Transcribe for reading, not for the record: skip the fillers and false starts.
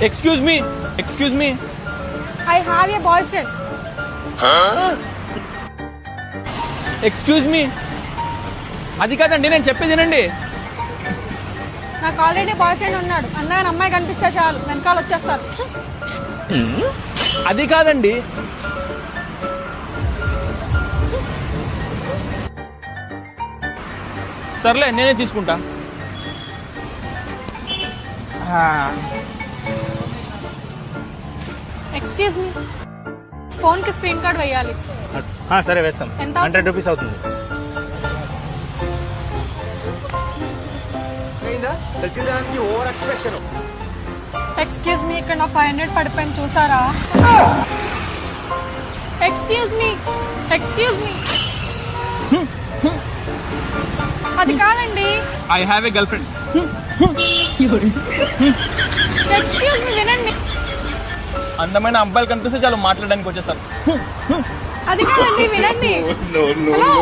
Excuse me I have a boy friend. Excuse me అది కాదండి, నేను చెప్పేది వినండి. నాకు ఆల్రెడీ బాయ్ ఫ్రెండ్ ఉన్నాడు. అందమైన అమ్మాయి కనిపిస్తే చాలు వెనకాల వచ్చేస్తారు. అది కాదండి. సర్లే నేనే తీసుకుంటా. ఎక్స్క్యూజ్ మీ, ఫోన్ కి స్క్రీన్ కార్డ్ వేయాలి. సరే వేస్తాం. ఎంత? 100 రూపీస్ అవుతుంది. ఎక్స్క్యూజ్ మీ, ఇక్కడ నా 500 పడిపోయింది చూసారా? ఎక్స్క్యూజ్ మీ, అది కాదండి. I have a girl friend. Excuse me, వినండి. అందమైన అబ్బాయిలు కనిపిస్తే చాలు మాట్లాడడానికి వచ్చేస్తారు. అది కాదండి, వినండి. హలో.